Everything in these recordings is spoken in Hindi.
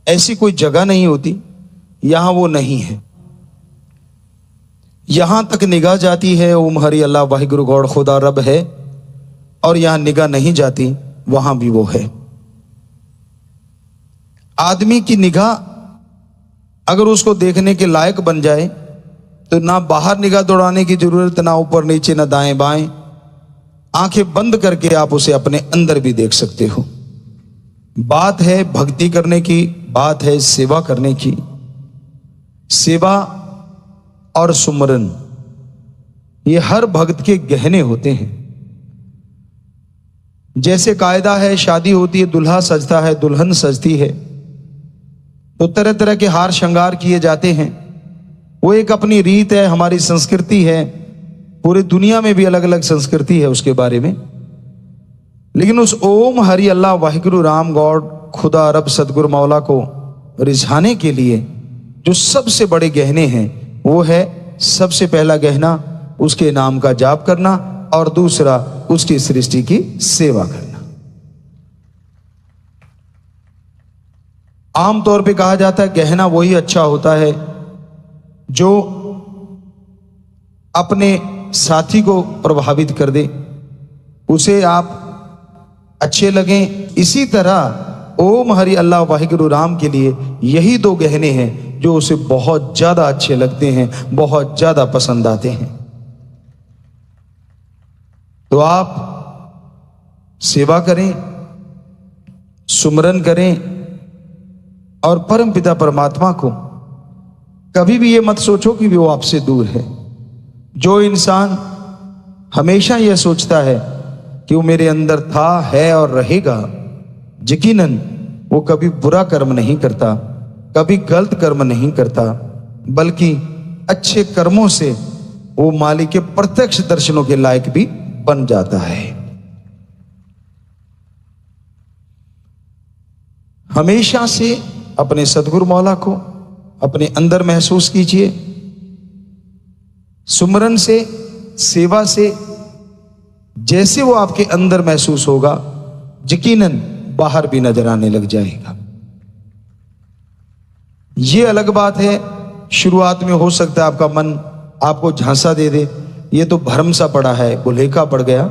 ऐसी कोई जगह नहीं होती यहां वो नहीं है। यहां तक निगाह जाती है ओम हरि अल्लाह वाहिगुरु गॉड खुदा रब है, और यहां निगाह नहीं जाती वहां भी वो है। आदमी की निगाह अगर उसको देखने के लायक बन जाए तो ना बाहर निगाह दौड़ाने की जरूरत, ना ऊपर नीचे, ना दाएं बाएं। आंखें बंद करके आप उसे अपने अंदर भी देख सकते हो। बात है भक्ति करने की, बात है सेवा करने की। सेवा और सुमरन ये हर भक्त के गहने होते हैं। जैसे कायदा है, शादी होती है, दूल्हा सजता है, दुल्हन सजती है, तो तरह तरह के हार श्रृंगार किए जाते हैं। वो एक अपनी रीत है, हमारी संस्कृति है। पूरी दुनिया में भी अलग अलग संस्कृति है उसके बारे में। लेकिन उस ओम हरि अल्लाह वाहिगुरु राम गॉड खुदा रब सदगुरु मौला को रिझाने के लिए जो सबसे बड़े गहने हैं वो है, सबसे पहला गहना उसके नाम का जाप करना, और दूसरा उसकी सृष्टि की सेवा करना। आमतौर पे कहा जाता है गहना वही अच्छा होता है जो अपने साथी को प्रभावित कर दे, उसे आप अच्छे लगें। इसी तरह ओम हरि अल्लाह वाहिगुरु राम के लिए यही दो गहने हैं जो उसे बहुत ज्यादा अच्छे लगते हैं, बहुत ज्यादा पसंद आते हैं। तो आप सेवा करें, सुमरन करें, और परम पिता परमात्मा को कभी भी ये मत सोचो कि वो आपसे दूर है। जो इंसान हमेशा यह सोचता है कि वो मेरे अंदर था, है और रहेगा, यकीनन वो कभी बुरा कर्म नहीं करता, कभी गलत कर्म नहीं करता, बल्कि अच्छे कर्मों से वो मालिक के प्रत्यक्ष दर्शनों के लायक भी बन जाता है। हमेशा से अपने सदगुरु मौला को अपने अंदर महसूस कीजिए। सुमरन से, सेवा से जैसे वो आपके अंदर महसूस होगा, यकीनन बाहर भी नजर आने लग जाएगा। ये अलग बात है, शुरुआत में हो सकता है आपका मन आपको झांसा दे दे, ये तो भ्रम सा पड़ा है, बुलेखा पड़ गया।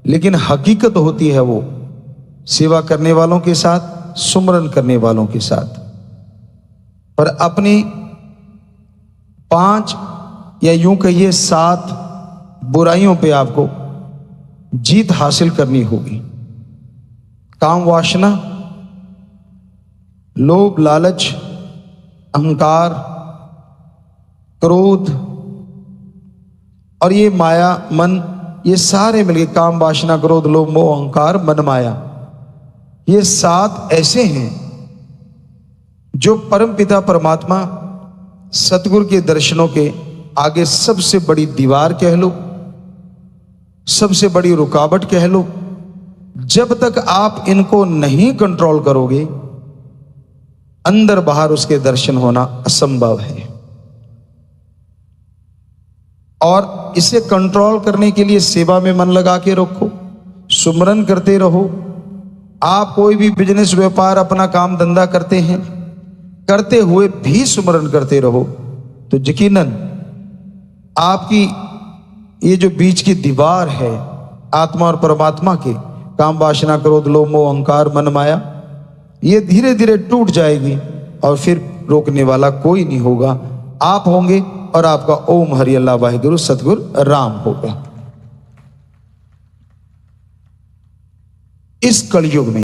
लेकिन हकीकत होती है वो सेवा करने वालों के साथ, सुमरन करने वालों के साथ। पर अपनी 5 या यूं कहिए 7 बुराइयों पे आपको जीत हासिल करनी होगी। काम वासना, लोभ, लालच, अहंकार, क्रोध और ये माया, मन, ये सारे मिलके काम वासना, क्रोध, लोभ, मोह, अहंकार, मन, माया, ये 7 ऐसे हैं जो परम पिता परमात्मा सतगुरु के दर्शनों के आगे सबसे बड़ी दीवार कह लो, सबसे बड़ी रुकावट कह लो। जब तक आप इनको नहीं कंट्रोल करोगे, अंदर बाहर उसके दर्शन होना असंभव है। और इसे कंट्रोल करने के लिए सेवा में मन लगा के रखो, सुमरन करते रहो। आप कोई भी बिजनेस, व्यापार, अपना काम धंधा करते हैं, करते हुए भी सुमरन करते रहो, तो यकीनन आपकी ये जो बीच की दीवार है आत्मा और परमात्मा के, काम वासना, क्रोध, लोभ, मोह, अहंकार, मन, माया, ये धीरे धीरे टूट जाएगी और फिर रोकने वाला कोई नहीं होगा। आप होंगे और आपका ओम हरि अल्लाह वाहिगुरु सतगुरु राम होगा। इस कलयुग में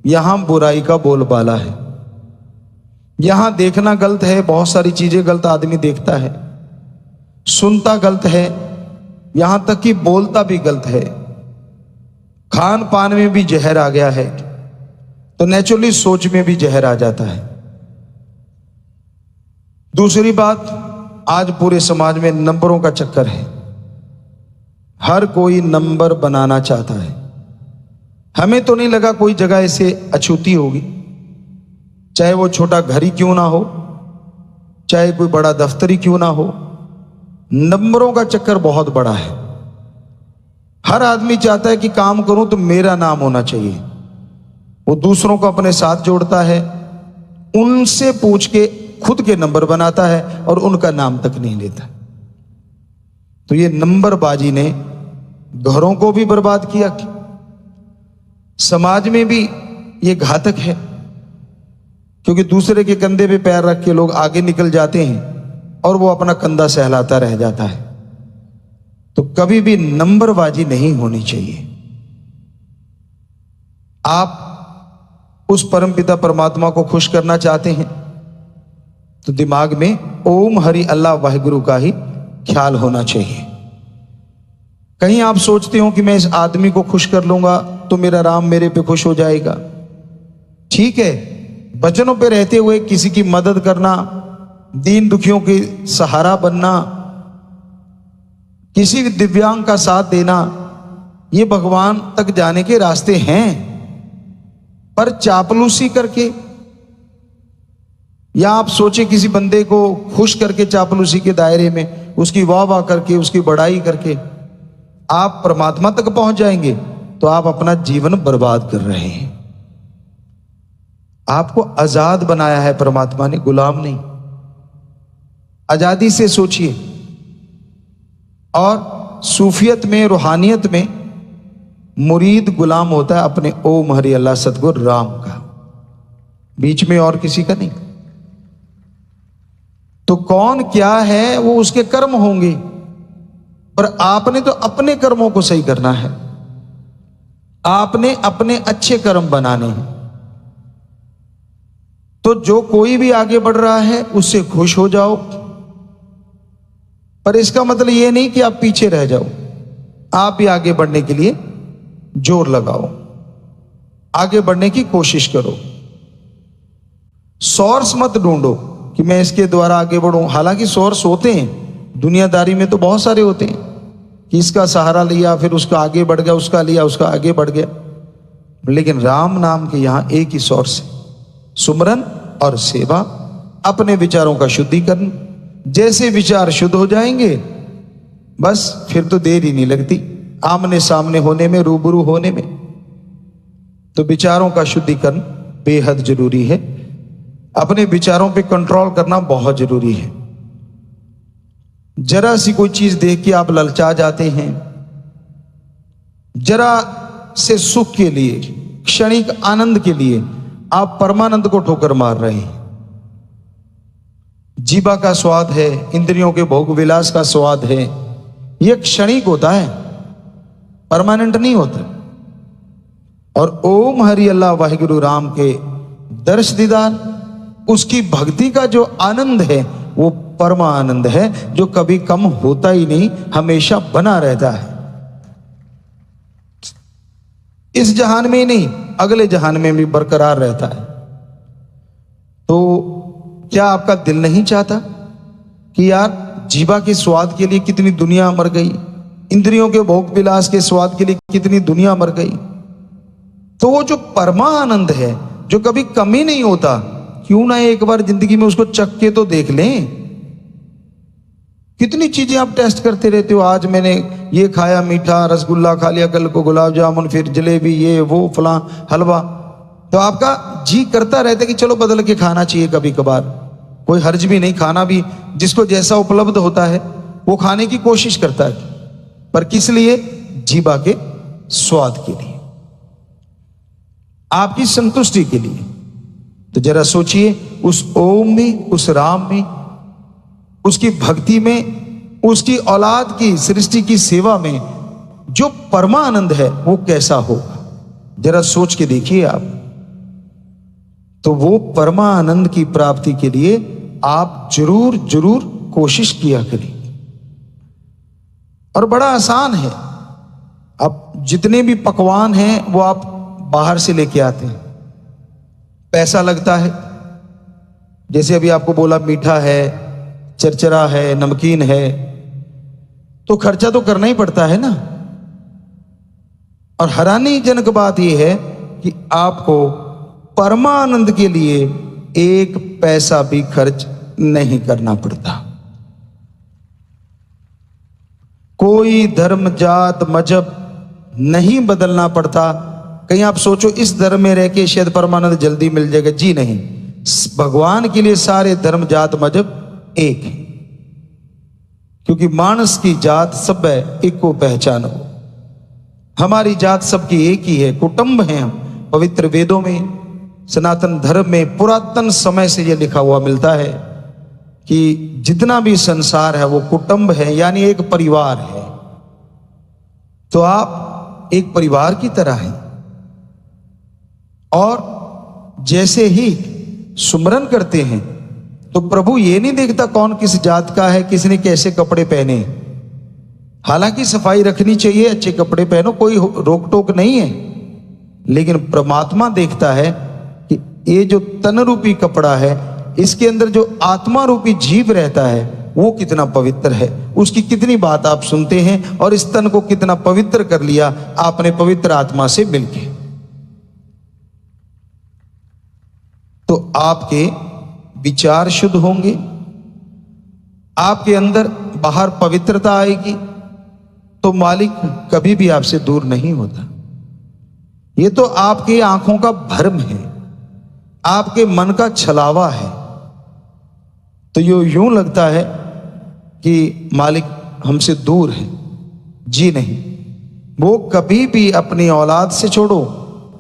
यहां बुराई का बोलबाला है, यहां देखना गलत है, बहुत सारी चीजें गलत आदमी देखता है, सुनता गलत है, यहां तक कि बोलता भी गलत है। खान पान में भी जहर आ गया है, तो नेचुरली सोच में भी जहर आ जाता है। दूसरी बात, आज पूरे समाज में नंबरों का चक्कर है, हर कोई नंबर बनाना चाहता है। हमें तो नहीं लगा कोई जगह ऐसे अछूती होगी, चाहे वो छोटा घर ही क्यों ना हो, चाहे कोई बड़ा दफ्तर ही क्यों ना हो, नंबरों का चक्कर बहुत बड़ा है। हर आदमी चाहता है कि काम करूं तो मेरा नाम होना चाहिए। वो दूसरों को अपने साथ जोड़ता है, उनसे पूछ के खुद के नंबर बनाता है और उनका नाम तक नहीं लेता। तो ये नंबरबाजी ने घरों को भी बर्बाद किया, समाज में भी ये घातक है, क्योंकि दूसरे के कंधे पे पैर रख के लोग आगे निकल जाते हैं और वो अपना कंधा सहलाता रह जाता है। तो कभी भी नंबरबाजी नहीं होनी चाहिए। आप उस परमपिता परमात्मा को खुश करना चाहते हैं तो दिमाग में ओम हरि अल्लाह वाहिगुरु का ही ख्याल होना चाहिए। कहीं आप सोचते हो कि मैं इस आदमी को खुश कर लूंगा तो मेरा राम मेरे पे खुश हो जाएगा। ठीक है, वचनों पे रहते हुए किसी की मदद करना, दीन दुखियों के सहारा बनना, किसी दिव्यांग का साथ देना, ये भगवान तक जाने के रास्ते हैं। पर चापलूसी करके, या आप सोचे किसी बंदे को खुश करके चापलूसी के दायरे में उसकी वाह वाह करके, उसकी बड़ाई करके आप परमात्मा तक पहुंच जाएंगे, तो आप अपना जीवन बर्बाद कर रहे हैं। आपको आजाद बनाया है परमात्मा ने, गुलाम नहीं। आजादी से सोचिए। और सूफियत में, रूहानियत में मुरीद गुलाम होता है अपने ओम हरि अल्लाह सतगुरु राम का, बीच में और किसी का नहीं। तो कौन क्या है वो उसके कर्म होंगे, पर आपने तो अपने कर्मों को सही करना है। आपने अपने अच्छे कर्म बनाने हैं। तो जो कोई भी आगे बढ़ रहा है उससे खुश हो जाओ, पर इसका मतलब यह नहीं कि आप पीछे रह जाओ। आप भी आगे बढ़ने के लिए जोर लगाओ, आगे बढ़ने की कोशिश करो। सोर्स मत ढूंढो कि मैं इसके द्वारा आगे बढ़ूं। हालांकि सोर्स होते हैं, दुनियादारी में तो बहुत सारे होते हैं कि इसका सहारा लिया, फिर उसका आगे बढ़ गया, उसका लिया, उसका आगे बढ़ गया। लेकिन राम नाम के यहां एक ही सोर्स है, सुमरन और सेवा, अपने विचारों का शुद्धिकरण। जैसे विचार शुद्ध हो जाएंगे, बस फिर तो देर ही नहीं लगती आमने सामने होने में, रूबरू होने में। तो विचारों का शुद्धिकरण बेहद जरूरी है। अपने विचारों पे कंट्रोल करना बहुत जरूरी है। जरा सी कोई चीज देख के आप ललचा जाते हैं, जरा से सुख के लिए, क्षणिक आनंद के लिए आप परमानंद को ठोकर मार रहे हैं। जीवा का स्वाद है, इंद्रियों के भोग विलास का स्वाद है, यह क्षणिक होता है, परमानेंट नहीं होता। और ओम हरि अल्लाह वाहिगुरु राम के दर्श दीदार, उसकी भक्ति का जो आनंद है वो परमा आनंद है, जो कभी कम होता ही नहीं, हमेशा बना रहता है। इस जहान में ही नहीं, अगले जहान में भी बरकरार रहता है। तो क्या आपका दिल नहीं चाहता कि यार जीवा के स्वाद के लिए कितनी दुनिया मर गई, इंद्रियों के भोग विलास के स्वाद के लिए कितनी दुनिया मर गई। तो वो जो परमा आनंद है, जो कभी कमी नहीं होता, क्यों ना एक बार जिंदगी में उसको चख के तो देख लें। कितनी चीजें आप टेस्ट करते रहते हो, आज मैंने ये खाया, मीठा रसगुल्ला खा लिया, कल को गुलाब जामुन, फिर जलेबी, ये वो फला हलवा। तो आपका जी करता रहता है कि चलो बदल के खाना चाहिए कभी कभार, कोई हर्ज भी नहीं, खाना भी जिसको जैसा उपलब्ध होता है वो खाने की कोशिश करता है। पर किस लिए? जीवा के स्वाद के लिए, आपकी संतुष्टि के लिए। तो जरा सोचिए, उस ओम में, उस राम में, उसकी भक्ति में, उसकी औलाद की सृष्टि की सेवा में जो परमानंद है वो कैसा होगा, जरा सोच के देखिए आप। तो वो परमानंद की प्राप्ति के लिए आप जरूर जरूर कोशिश किया करें। और बड़ा आसान है। अब जितने भी पकवान हैं वो आप बाहर से लेके आते हैं, पैसा लगता है। जैसे अभी आपको बोला मीठा है, चरचरा है, नमकीन है, तो खर्चा तो करना ही पड़ता है ना। और हैरानीजनक बात यह है कि आपको परमानंद के लिए एक पैसा भी खर्च नहीं करना पड़ता। कोई धर्म, जात, मजहब नहीं बदलना पड़ता। कहीं आप सोचो इस धर्म में रह के शायद परमानंद जल्दी मिल जाएगा, जी नहीं। भगवान के लिए सारे धर्म जात मजहब एक है, क्योंकि मानस की जात सब है एक को पहचानो। हमारी जात सबकी एक ही है, कुटुंब है हम। पवित्र वेदों में, सनातन धर्म में पुरातन समय से यह लिखा हुआ मिलता है कि जितना भी संसार है वो कुटुंब है, यानी एक परिवार है। तो आप एक परिवार की तरह हैं। और जैसे ही सुमरन करते हैं तो प्रभु ये नहीं देखता कौन किस जात का है, किसने कैसे कपड़े पहने। हालांकि सफाई रखनी चाहिए, अच्छे कपड़े पहनो, कोई रोक टोक नहीं है, लेकिन परमात्मा देखता है कि ये जो तन रूपी कपड़ा है, इसके अंदर जो आत्मा रूपी जीव रहता है वो कितना पवित्र है, उसकी कितनी बात आप सुनते हैं, और इस तन को कितना पवित्र कर लिया आपने पवित्र आत्मा से मिलके। तो आपके विचार शुद्ध होंगे, आपके अंदर बाहर पवित्रता आएगी, तो मालिक कभी भी आपसे दूर नहीं होता। ये तो आपकी आंखों का भ्रम है, आपके मन का छलावा है। तो यूं लगता है कि मालिक हमसे दूर है। जी नहीं, वो कभी भी अपनी औलाद से छोड़ो,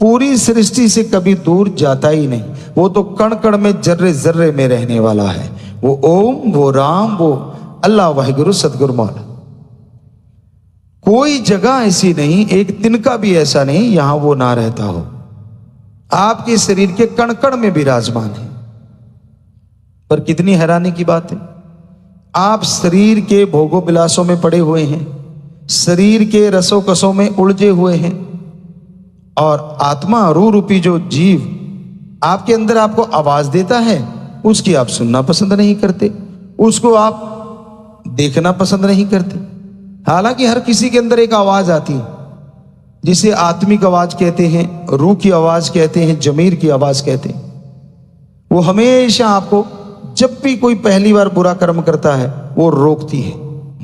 पूरी सृष्टि से कभी दूर जाता ही नहीं। वो तो कण कण में, जर्रे जर्रे में रहने वाला है। वो ओम, वो राम, वो अल्लाह वाहिगुरु सतगुरु मौला। कोई जगह ऐसी नहीं, एक तिनका भी ऐसा नहीं यहां वो ना रहता हो। आपके शरीर के कण कण में विराजमान है। पर कितनी हैरानी की बात है, आप शरीर के भोगों विलासों में पड़े हुए हैं, शरीर के रसों कसों में उलझे हुए हैं, और आत्मा रू रूपी जो जीव आपके अंदर आपको आवाज देता है, उसकी आप सुनना पसंद नहीं करते, उसको आप देखना पसंद नहीं करते। हालांकि हर किसी के अंदर एक आवाज आती है, जिसे आत्मिक आवाज कहते हैं, रूह की आवाज कहते हैं, जमीर की आवाज कहते हैं। वो हमेशा आपको जब भी कोई पहली बार बुरा कर्म करता है वो रोकती है,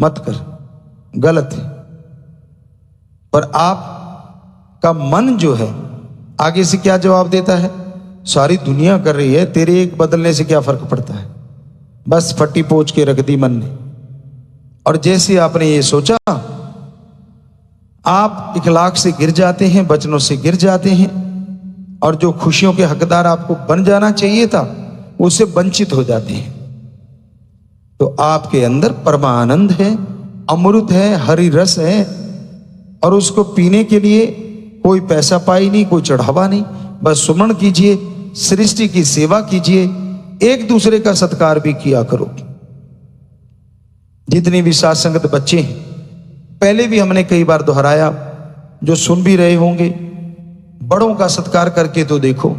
मत कर, गलत है। पर आपका मन जो है आगे से क्या जवाब देता है, सारी दुनिया कर रही है, तेरे एक बदलने से क्या फर्क पड़ता है, बस फटी पोंछ के रख दी मन ने। और जैसे आपने ये सोचा, आप इखलाक से गिर जाते हैं, वचनों से गिर जाते हैं, और जो खुशियों के हकदार आपको बन जाना चाहिए था उससे वंचित हो जाते हैं। तो आपके अंदर परमानंद है, अमृत है, हरि रस है, और उसको पीने के लिए कोई पैसा पाई नहीं, कोई चढ़ावा नहीं। बस सुमरण कीजिए, सृष्टि की सेवा कीजिए, एक दूसरे का सत्कार भी किया करो। जितने भी साथ संगत बच्चे हैं, पहले भी हमने कई बार दोहराया, जो सुन भी रहे होंगे, बड़ों का सत्कार करके तो देखो।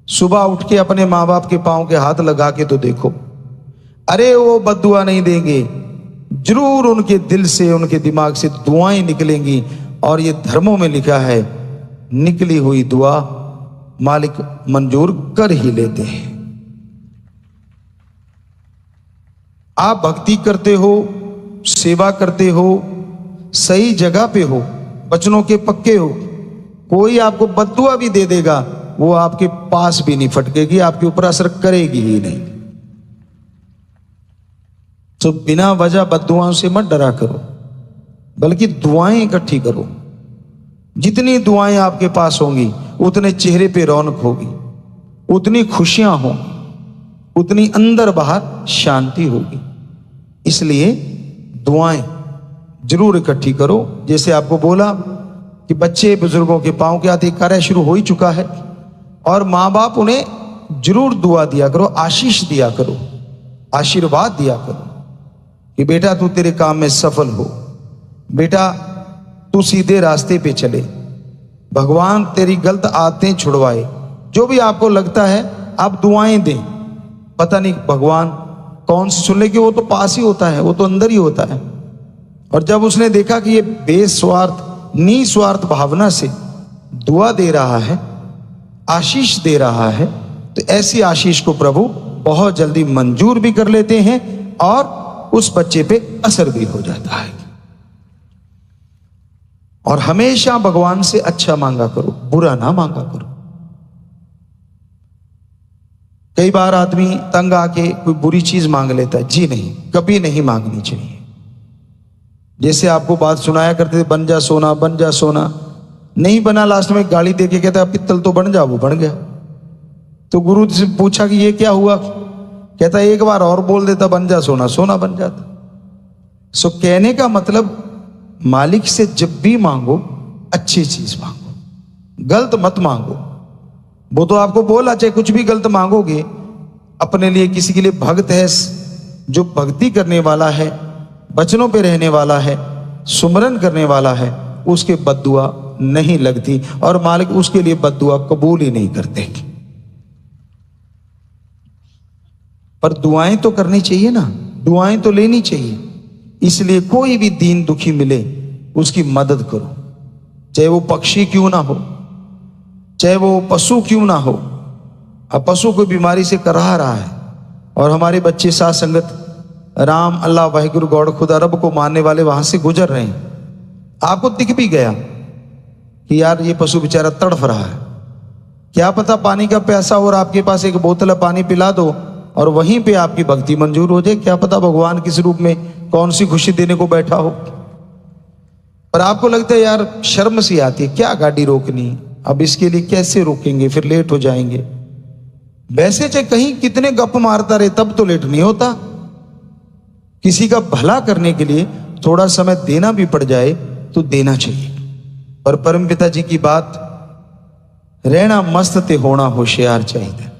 सुबह उठ के अपने माँ बाप के पांव के हाथ लगा के तो देखो। अरे वो बद्दुआ नहीं देंगे, जरूर उनके दिल से, उनके दिमाग से दुआएं निकलेंगी। और ये धर्मों में लिखा है, निकली हुई दुआ मालिक मंजूर कर ही लेते हैं। आप भक्ति करते हो, सेवा करते हो, सही जगह पे हो, वचनों के पक्के हो, कोई आपको बद्दुआ भी दे देगा, वो आपके पास भी नहीं फटकेगी, आपके ऊपर असर करेगी ही नहीं। तो बिना वजह बद्दुआओं से मत डरा करो, बल्कि दुआएं इकट्ठी करो। जितनी दुआएं आपके पास होंगी उतने चेहरे पे रौनक होगी, उतनी खुशियां होंगी, उतनी अंदर बाहर शांति होगी। इसलिए दुआएं जरूर इकट्ठी करो। जैसे आपको बोला कि बच्चे बुजुर्गों के पांव के हाथ एक कार्य शुरू हो ही चुका है, और माँ बाप उन्हें जरूर दुआ दिया करो, आशीष दिया करो, आशीर्वाद दिया करो कि बेटा तू तेरे काम में सफल हो, बेटा तू सीधे रास्ते पे चले, भगवान तेरी गलत आदतें छुड़वाए। जो भी आपको लगता है आप दुआएं दें। पता नहीं भगवान कौन सी सुन ले, कि वो तो पास ही होता है, वो तो अंदर ही होता है। और जब उसने देखा कि ये बेस्वार्थ, निस्वार्थ भावना से दुआ दे रहा है, आशीष दे रहा है, तो ऐसी आशीष को प्रभु बहुत जल्दी मंजूर भी कर लेते हैं और उस बच्चे पे असर भी हो जाता है। और हमेशा भगवान से अच्छा मांगा करो, बुरा ना मांगा करो। कई बार आदमी तंग आके कोई बुरी चीज मांग लेता है। जी नहीं, कभी नहीं मांगनी चाहिए। जैसे आपको बात सुनाया करते थे, बन जा सोना, बन जा सोना, नहीं बना, लास्ट में गाली देके कहता है पित्तल तो बन जा, वो बन गया। तो गुरु से पूछा कि ये क्या हुआ? कहता एक बार और बोल देता बन जा सोना, सोना बन जाता। सो कहने का मतलब मालिक से जब भी मांगो अच्छी चीज मांगो, गलत मत मांगो। वो तो आपको बोला, चाहे कुछ भी गलत मांगोगे, अपने लिए किसी के लिए भक्त है जो भक्ति करने वाला है, वचनों पे रहने वाला है, सुमरन करने वाला है, उसके बद्दुआ नहीं लगती और मालिक उसके लिए बद्दुआ कबूल ही नहीं करते। पर दुआएं तो करनी चाहिए ना, दुआएं तो लेनी चाहिए। इसलिए कोई भी दीन दुखी मिले उसकी मदद करो, चाहे वो पक्षी क्यों ना हो, चाहे वो पशु क्यों ना हो। अब पशु कोई बीमारी से कराह रहा है और हमारे बच्चे साथ संगत राम अल्लाह वाहिगुरु गॉड खुदा रब को मानने वाले वहां से गुजर रहे हैं, आपको दिख भी गया कि यार ये पशु बेचारा तड़फ रहा है, क्या पता पानी का प्यासा और आपके पास एक बोतल पानी पिला दो और वहीं पे आपकी भक्ति मंजूर हो जाए। क्या पता भगवान किस रूप में कौन सी खुशी देने को बैठा हो। पर आपको लगता है यार शर्म सी आती है, क्या गाड़ी रोकनी, अब इसके लिए कैसे रोकेंगे, फिर लेट हो जाएंगे। वैसे चाहे कहीं कितने गप मारता रहे तब तो लेट नहीं होता। किसी का भला करने के लिए थोड़ा समय देना भी पड़ जाए तो देना चाहिए। पर परमपिता जी की बात, रहना मस्त ते होना होशियार चाहिए।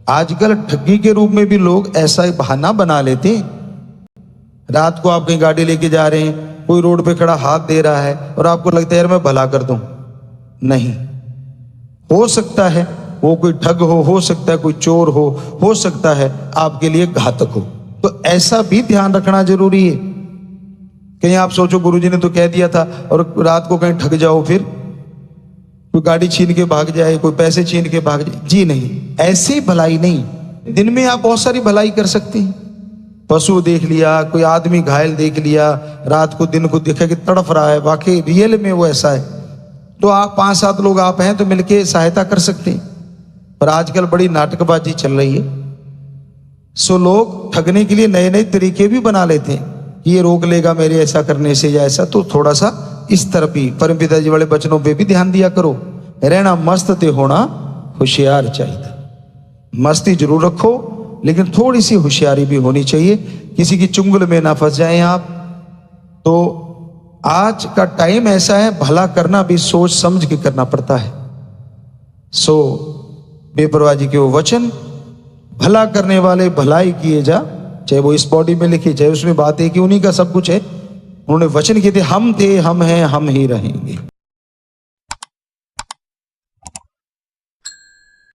आजकल ठगी के रूप में भी लोग ऐसा बहाना बना लेते हैं। रात को आप कहीं गाड़ी लेके जा रहे हैं, कोई रोड पे खड़ा हाथ दे रहा है और आपको लगता है यार मैं भला कर दूं। नहीं, हो सकता है वो कोई ठग हो सकता है कोई चोर हो सकता है आपके लिए घातक हो। तो ऐसा भी ध्यान रखना जरूरी है। कहीं आप सोचो गुरुजी ने तो कह दिया था और रात को कहीं ठग जाओ, फिर कोई गाड़ी छीन के भाग जाए, कोई पैसे छीन के भाग जाए। जी नहीं, ऐसी भलाई नहीं। दिन में आप बहुत सारी भलाई कर सकते हैं। पशु देख लिया, कोई आदमी घायल देख लिया, रात को दिन को देखा कि तड़फ रहा है, वाकई रियल में वो ऐसा है, तो आप 5-7 लोग आप हैं तो मिलके सहायता कर सकते हैं। पर आजकल बड़ी नाटकबाजी चल रही है। सो लोग ठगने के लिए नए नए तरीके भी बना लेते हैं कि ये रोक लेगा मेरे ऐसा करने से या ऐसा। तो थोड़ा सा इस तरफ ही परमपिता जी वाले वचनों पे भी ध्यान दिया करो। रहना मस्त ते होना होशियार चाहिए। मस्ती जरूर रखो लेकिन थोड़ी सी होशियारी भी होनी चाहिए, किसी की चुंगल में ना फंस जाएं आप। तो आज का टाइम ऐसा है, भला करना भी सोच समझ के करना पड़ता है। सो बेपरवाह जी के वो वचन, भला करने वाले भलाई किए जा, चाहे वो इस बॉडी में लिखे चाहे उसमें बात है कि उन्हीं का सब कुछ है। उन्होंने वचन किए थे, हम थे हम हैं हम ही रहेंगे।